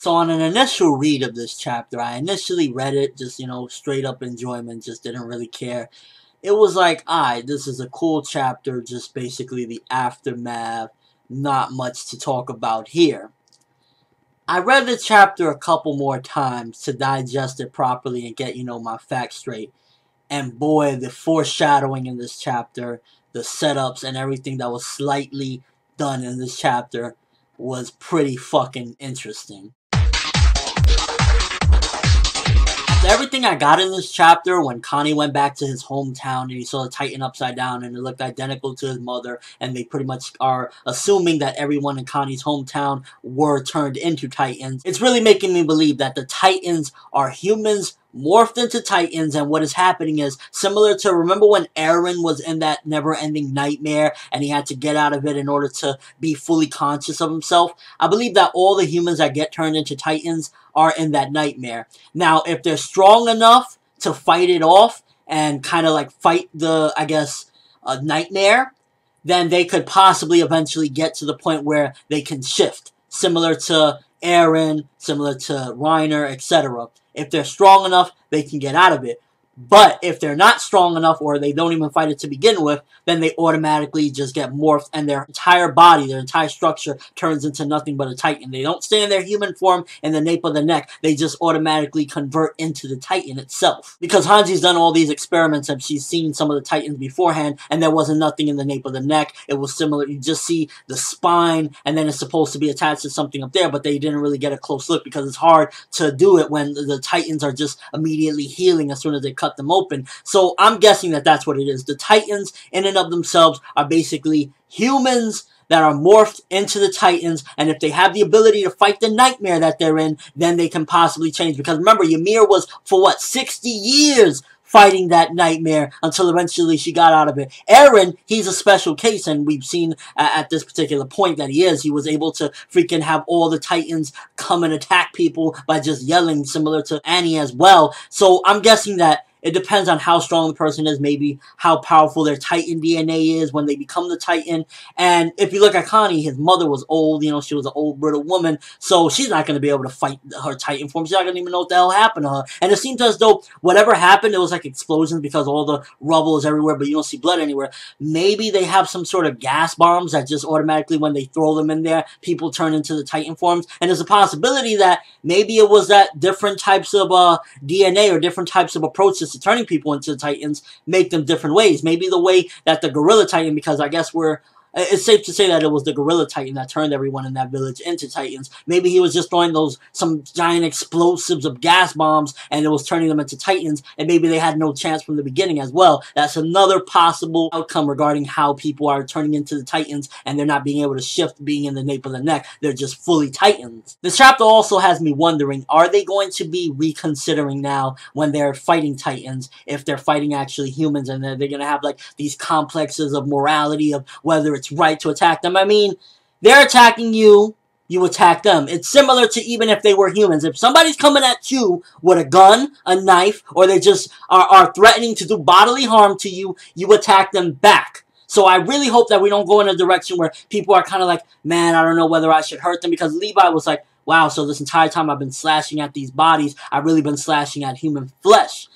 So on an initial read of this chapter, I initially read it, just, you know, straight up enjoyment, just didn't really care. It was like, alright, this is a cool chapter, just basically the aftermath, not much to talk about here. I read the chapter a couple more times to digest it properly and get, you know, my facts straight. And boy, the foreshadowing in this chapter, the setups and everything that was slightly done in this chapter was pretty fucking interesting. Everything I got in this chapter, when Connie went back to his hometown and he saw the Titan upside down and it looked identical to his mother, and they pretty much are assuming that everyone in Connie's hometown were turned into Titans, it's really making me believe that the Titans are humans morphed into Titans, and what is happening is similar to, remember when Eren was in that never-ending nightmare and he had to get out of it in order to be fully conscious of himself? I believe that all the humans that get turned into Titans are in that nightmare. Now, if they're strong enough to fight it off and kind of like fight the, I guess, nightmare, then they could possibly eventually get to the point where they can shift, similar to Eren, similar to Reiner, etc. If they're strong enough, they can get out of it. But if they're not strong enough, or they don't even fight it to begin with, then they automatically just get morphed and their entire body, their entire structure turns into nothing but a Titan. They don't stay in their human form in the nape of the neck. They just automatically convert into the Titan itself. Because Hanji's done all these experiments and she's seen some of the Titans beforehand, and there wasn't nothing in the nape of the neck. It was similar. You just see the spine, and then it's supposed to be attached to something up there, but they didn't really get a close look because it's hard to do it when the Titans are just immediately healing as soon as they cut them open. So I'm guessing that that's what it is. The Titans in and of themselves are basically humans that are morphed into the Titans, and if they have the ability to fight the nightmare that they're in, then they can possibly change. Because remember, Ymir was, for what, 60 years fighting that nightmare until eventually she got out of it. Eren, he's a special case, and we've seen at this particular point that he was able to freaking have all the Titans come and attack people by just yelling, similar to Annie as well. So I'm guessing that it depends on how strong the person is, maybe how powerful their Titan DNA is when they become the Titan. And if you look at Connie, his mother was old, you know, she was an old, brittle woman, so she's not going to be able to fight her Titan form. She's not going to even know what the hell happened to her. And it seems as though whatever happened, it was like explosions because all the rubble is everywhere, but you don't see blood anywhere. Maybe they have some sort of gas bombs that just automatically, when they throw them in there, people turn into the Titan forms. And there's a possibility that maybe it was that different types of DNA or different types of approaches to turning people into Titans make them different ways. Maybe the way that the Gorilla Titan, because I guess it's safe to say that it was the Gorilla Titan that turned everyone in that village into Titans. Maybe he was just throwing some giant explosives of gas bombs and it was turning them into Titans, and maybe they had no chance from the beginning as well. That's another possible outcome regarding how people are turning into the Titans and they're not being able to shift being in the nape of the neck. They're just fully Titans. This chapter also has me wondering, are they going to be reconsidering now when they're fighting Titans, if they're fighting actually humans, and they're going to have like these complexes of morality of whether it's right to attack them? I mean, they're attacking you, you attack them. It's similar to even if they were humans. If somebody's coming at you with a gun, a knife, or they just are threatening to do bodily harm to you, you attack them back. So I really hope that we don't go in a direction where people are kind of like, man, I don't know whether I should hurt them, because Levi was like, wow, so this entire time I've been slashing at these bodies, I've really been slashing at human flesh.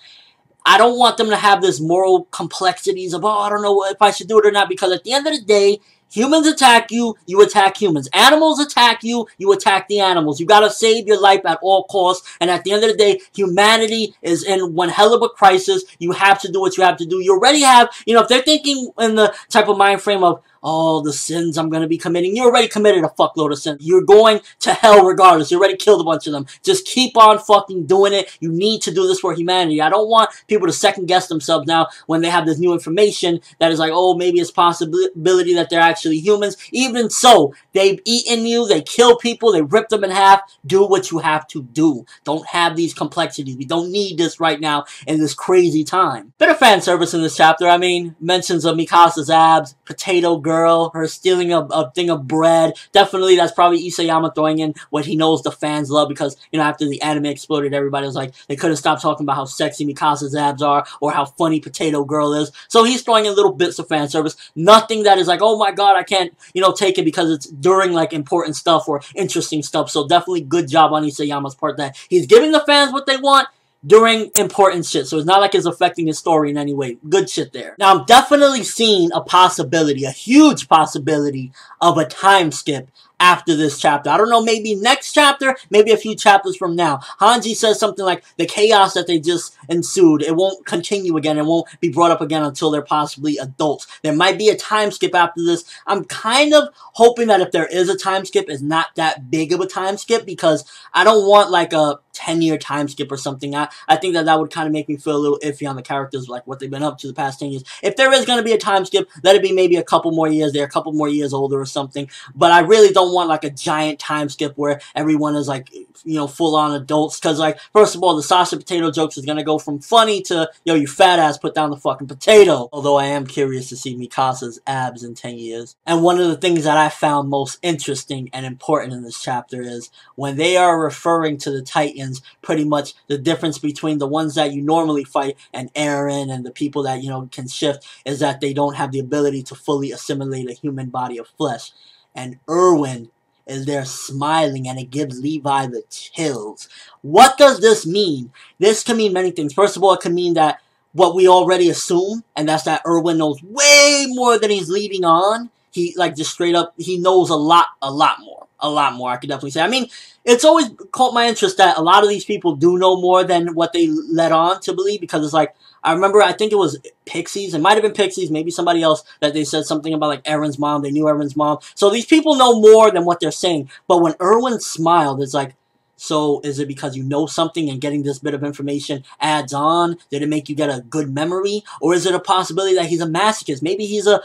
I don't want them to have this moral complexities of, oh, I don't know if I should do it or not, because at the end of the day, humans attack you, you attack humans. Animals attack you, you attack the animals. You gotta save your life at all costs, and at the end of the day, humanity is in one hell of a crisis. You have to do what you have to do. You already have, you know, if they're thinking in the type of mind frame of, oh, the sins I'm going to be committing, you already committed a fuckload of sins. You're going to hell regardless. You already killed a bunch of them. Just keep on fucking doing it. You need to do this for humanity. I don't want people to second guess themselves now when they have this new information that is like, oh, maybe it's possibility that they're actually humans. Even so, they've eaten you, they kill people, they rip them in half. Do what you have to do. Don't have these complexities. We don't need this right now in this crazy time. Bit of fan service in this chapter. I mean, mentions of Mikasa's abs, potato girl, her stealing a thing of bread. Definitely, that's probably Isayama throwing in what he knows the fans love, because, you know, after the anime exploded, everybody was like, they couldn't stop talking about how sexy Mikasa's abs are, or how funny Potato Girl is. So he's throwing in little bits of fan service. Nothing that is like, oh my god, I can't, you know, take it because it's during, like, important stuff or interesting stuff. So definitely good job on Isayama's part that he's giving the fans what they want during important shit. So it's not like it's affecting his story in any way. Good shit there. Now, I'm definitely seeing a possibility, a huge possibility, of a time skip after this chapter. I don't know, maybe next chapter, maybe a few chapters from now. Hanji says something like, the chaos that they just ensued, it won't continue again, it won't be brought up again until they're possibly adults. There might be a time skip after this. I'm kind of hoping that if there is a time skip, it's not that big of a time skip, because I don't want like a 10-year time skip or something. I think that would kind of make me feel a little iffy on the characters, like what they've been up to the past 10 years. If there is going to be a time skip, let it be maybe a couple more years. They're a couple more years older or something. But I really don't want like a giant time skip where everyone is like, you know, full-on adults. Because, like, first of all, the Sasha potato jokes is going to go from funny to, yo, you fat ass, put down the fucking potato. Although I am curious to see Mikasa's abs in 10 years. And one of the things that I found most interesting and important in this chapter is when they are referring to the Titans, pretty much the difference between the ones that you normally fight and Eren and the people that, you know, can shift, is that they don't have the ability to fully assimilate a human body of flesh. And Erwin is there smiling, and it gives Levi the chills. What does this mean? This can mean many things. First of all, it can mean that what we already assume, and that's that Erwin knows way more than he's leading on. He, like, just straight up, he knows a lot more. A lot more, I could definitely say. I mean, it's always caught my interest that a lot of these people do know more than what they let on to believe, because it's like, I remember, I think it was Pixies, it might have been Pixies, maybe somebody else, that they said something about, like, Eren's mom, they knew Eren's mom. So these people know more than what they're saying. But when Erwin smiled, it's like, so is it because you know something and getting this bit of information adds on? Did it make you get a good memory? Or is it a possibility that he's a masochist? Maybe he's a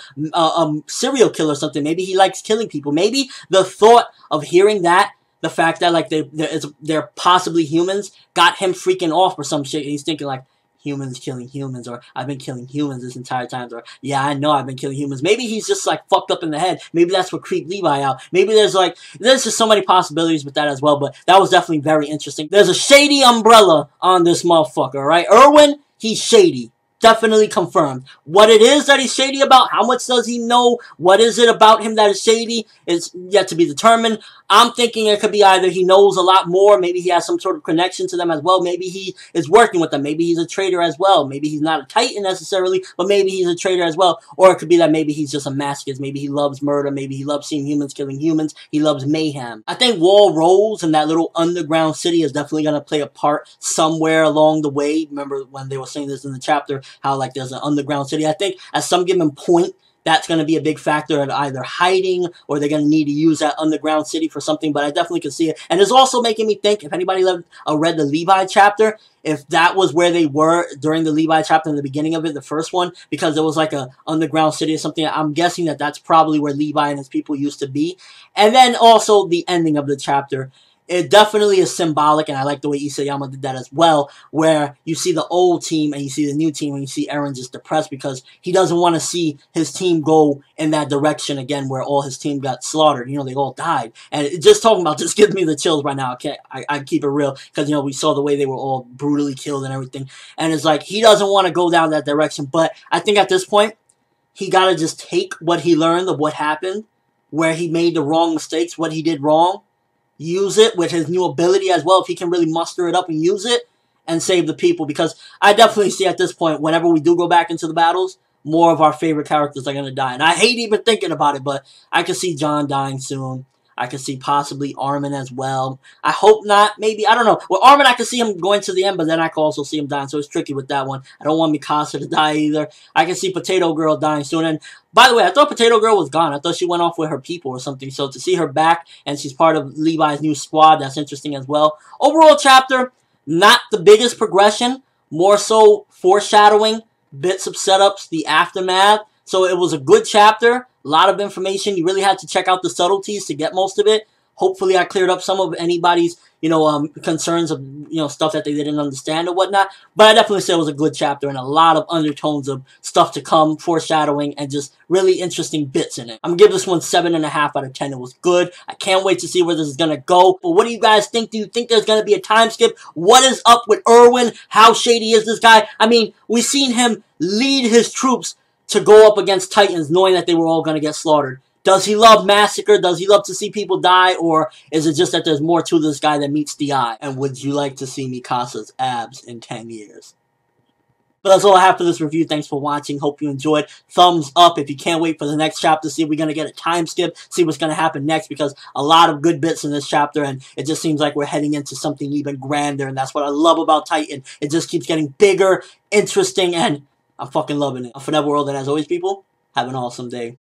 serial killer or something. Maybe he likes killing people. Maybe the thought of hearing that, the fact that, like, they're possibly humans, got him freaking off or some shit. He's thinking, like, humans killing humans, or I've been killing humans this entire time, or yeah, I know I've been killing humans. Maybe he's just like fucked up in the head. Maybe that's what creeped Levi out. Maybe there's just so many possibilities with that as well, but that was definitely very interesting. There's a shady umbrella on this motherfucker, right? Erwin, he's shady. Definitely confirmed. What it is that he's shady about, how much does he know, what is it about him that is shady, is yet to be determined. I'm thinking it could be either he knows a lot more, maybe he has some sort of connection to them as well, maybe he is working with them, maybe he's a traitor as well, maybe he's not a Titan necessarily, but maybe he's a traitor as well, or it could be that maybe he's just a masochist, maybe he loves murder, maybe he loves seeing humans killing humans, he loves mayhem. I think Wall Rose and that little underground city is definitely going to play a part somewhere along the way. Remember when they were saying this in the chapter, how, like, there's an underground city. I think at some given point, that's going to be a big factor at either hiding, or they're going to need to use that underground city for something, but I definitely can see it. And it's also making me think, if anybody read the Levi chapter, if that was where they were during the Levi chapter in the beginning of it, the first one, because there was like a underground city or something, I'm guessing that that's probably where Levi and his people used to be. And then also the ending of the chapter. It definitely is symbolic, and I like the way Isayama did that as well, where you see the old team and you see the new team, and you see Eren just depressed because he doesn't want to see his team go in that direction again where all his team got slaughtered. You know, they all died. And just talking about this gives me the chills right now. I keep it real because, you know, we saw the way they were all brutally killed and everything. And it's like, he doesn't want to go down that direction. But I think at this point, he got to just take what he learned of what happened, where he made the wrong mistakes, what he did wrong, use it with his new ability as well, if he can really muster it up and use it, and save the people. Because I definitely see at this point, whenever we do go back into the battles, more of our favorite characters are going to die. And I hate even thinking about it, but I can see John dying soon. I can see possibly Armin as well. I hope not. Maybe. I don't know. With Armin, I can see him going to the end, but then I can also see him dying. So it's tricky with that one. I don't want Mikasa to die either. I can see Potato Girl dying soon. And by the way, I thought Potato Girl was gone. I thought she went off with her people or something. So to see her back and she's part of Levi's new squad, that's interesting as well. Overall chapter, not the biggest progression. More so foreshadowing, bits of setups, the aftermath. So it was a good chapter. A lot of information. You really had to check out the subtleties to get most of it. Hopefully I cleared up some of anybody's, concerns of, stuff that they didn't understand or whatnot. But I definitely say it was a good chapter and a lot of undertones of stuff to come, foreshadowing, and just really interesting bits in it. I'm gonna give this one 7.5 out of 10. It was good. I can't wait to see where this is gonna go. But what do you guys think? Do you think there's gonna be a time skip? What is up with Erwin? How shady is this guy? I mean, we've seen him lead his troops to go up against Titans knowing that they were all gonna get slaughtered. Does he love massacre? Does he love to see people die? Or is it just that there's more to this guy than meets the eye? And would you like to see Mikasa's abs in 10 years? But that's all I have for this review. Thanks for watching. Hope you enjoyed. Thumbs up if you can't wait for the next chapter. See if we're going to get a time skip. See what's going to happen next, because a lot of good bits in this chapter, and it just seems like we're heading into something even grander, and that's what I love about Titan. It just keeps getting bigger, interesting, and I'm fucking loving it. I'm ForneverWorld, and as always, people, have an awesome day.